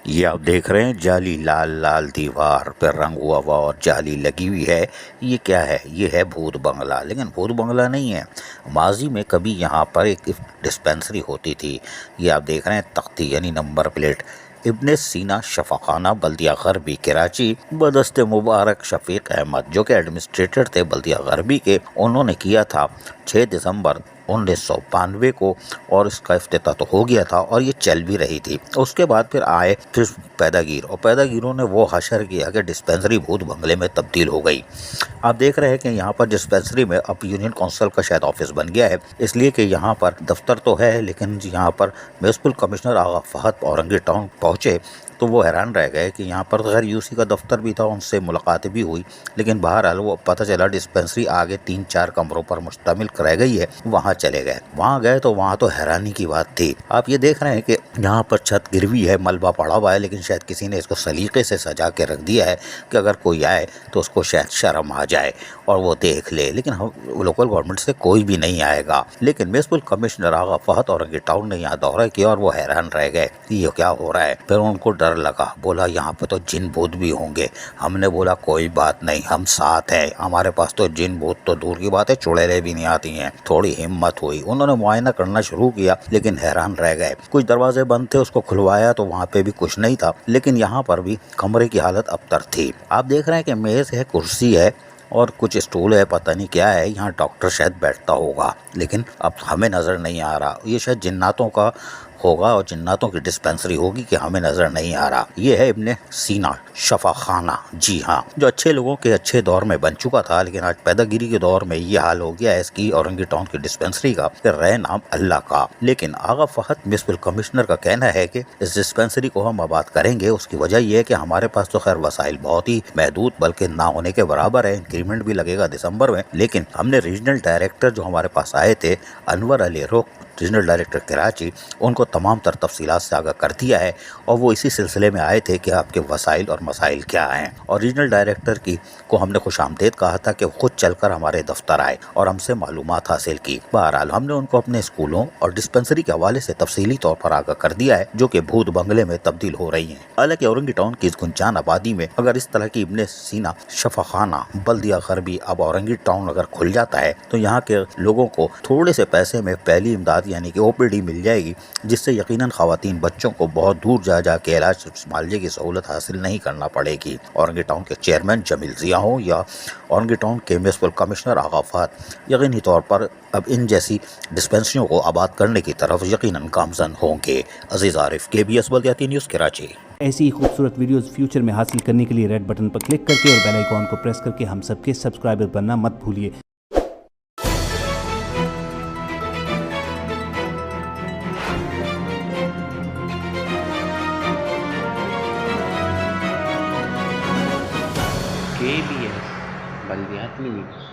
ये आप देख रहे हैं जाली, लाल लाल दीवार पर रंग हुआ हुआ और जाली लगी हुई है। ये क्या है? ये है भूत बंगला। लेकिन भूत बंगला नहीं है, माजी में कभी यहाँ पर एक डिस्पेंसरी होती थी। ये आप देख रहे हैं तख्ती यानी नंबर प्लेट, इब्ने सीना शफाखाना बल्दिया गरबी कराची बदस्ते मुबारक शफीक अहमद, जो कि एडमिनिस्ट्रेटर थे बल्दिया गरबी के। उन्होंने किया था 6 दिसंबर 1992 को, और इसका इफ्तिताह तो हो गया था और ये चल भी रही थी। उसके बाद फिर आए फिर पैदागीर, और पैदागीरों ने वो हशर किया कि डिस्पेंसरी भूत बंगले में तब्दील हो गई। आप देख रहे हैं कि यहाँ पर डिस्पेंसरी में अब यूनियन काउंसिल का शायद ऑफिस बन गया है, इसलिए कि यहाँ पर दफ्तर तो है, लेकिन यहाँ पर म्यूनसिपल कमिश्नर आगा फहद औरंगी टाउन पहुँचे तो वो हैरान रह गए कि यहाँ पर खैर यूसी का दफ्तर भी था, उनसे मुलाकातें भी हुई, लेकिन बहरहाल वो पता चला डिस्पेंसरी आगे 3-4 कमरों पर मुश्तमिल रह गई है। वहाँ चले गए, वहाँ गए तो वहाँ तो हैरानी की बात थी। आप ये देख रहे हैं कि यहाँ पर छत गिरवी है, मलबा पड़ा हुआ है, लेकिन शायद किसी ने इसको सलीके से सजा के रख दिया है कि अगर कोई आए तो उसको शायद शर्म आ जाए और वो देख ले, लेकिन हम लोकल गवर्नमेंट से कोई भी नहीं आएगा। लेकिन म्यूनसिपल कमिश्नर आगा फहद औरंगी टाउन ने यहाँ दौरा किया और वो हैरान रह गए कि ये क्या हो रहा है। फिर उनको डर लगा, बोला यहाँ पे तो जिन भूत भी होंगे। हमने बोला कोई बात नहीं, हम साथ हैं, हमारे पास तो जिन भूत तो दूर की बात है, चुड़ैलें भी नहीं आती हैं। थोड़ी हिम्मत हुई, उन्होंने मुआयना करना शुरू किया, लेकिन हैरान रह गए। कुछ दरवाजे बंद थे, उसको खुलवाया तो वहाँ पे भी कुछ नहीं था, लेकिन यहाँ पर भी कमरे की हालत अबतर थी। आप देख रहे हैं कि मेज है, कुर्सी है और कुछ स्टूल है, पता नहीं क्या है। यहाँ डॉक्टर शायद बैठता होगा, लेकिन अब हमें नज़र नहीं आ रहा। ये शायद जिन्नातों का होगा और जिन्नातों की डिस्पेंसरी होगी कि हमें नज़र नहीं आ रहा। ये है इब्ने सीना शफाखाना, जी हाँ, जो अच्छे लोगों के अच्छे दौर में बन चुका था, लेकिन आज पैदागिरी के दौर में ये हाल हो गया है इसकी औरंगी टाउन की डिस्पेंसरी का। रहे नाम अल्लाह का। लेकिन आगा फहद म्यूनसिपल कमिश्नर का कहना है कि इस डिस्पेंसरी को हम आबाद करेंगे। उसकी वजह यह है कि हमारे पास तो खैर वसाइल बहुत ही महदूद, बल्कि ना होने के बराबर है। इंक्रीमेंट भी लगेगा दिसंबर में, लेकिन हमने रीजनल डायरेक्टर जो हमारे पास आए थे, अनवर अली रोक, रीजनल डायरेक्टर कराची, उनको तमाम तर तफसीलात से आगाह कर दिया है और वो इसी सिलसिले में आए थे कि आपके वसाइल और मसाइल क्या हैं। और रीजनल डायरेक्टर को हमने खुशामदीद कहा था कि खुद चलकर हमारे दफ्तर आए और हमसे मालूमात हासिल की। बहरहाल हमने उनको अपने स्कूलों और डिस्पेंसरी के हवाले से तफसीली तौर पर आगाह कर दिया है, जो कि भूत बंगले में तब्दील हो रही हैं। हालांकि औरंगी टाउन की इस गुंजान आबादी में अगर इस तरह की इब्ने सीना शफाखाना बल्दिया गरबी अब औरंगी टाउन अगर खुल जाता है तो यहाँ के लोगों को थोड़े से पैसे में पहली इमदाद यानी कि ओपीडी मिल जाएगी, जिससे यकीनन खवातीन बच्चों को बहुत दूर जा जाके इलाज मालजे की सहूलत हासिल नहीं करना पड़ेगी। औरंगी टाउन के चेयरमैन जमील जिया हो या औरंगी टाउन के म्यूनसिपल कमिश्नर आगा फहद यकीनी तौर पर अब इन जैसी डिस्पेंसरियों को आबाद करने की तरफ यकीनन गामजन होंगे। अजीज आरिफ, KBS बल्दियाती न्यूज़ कराची। ऐसी ही खूबसूरत वीडियोस फ्यूचर में हासिल करने के लिए रेड बटन पर क्लिक करके और बेल आइकॉन को प्रेस करके हम सबके सब्सक्राइबर बनना मत भूलिए। KBS बल्दियाती न्यूज़।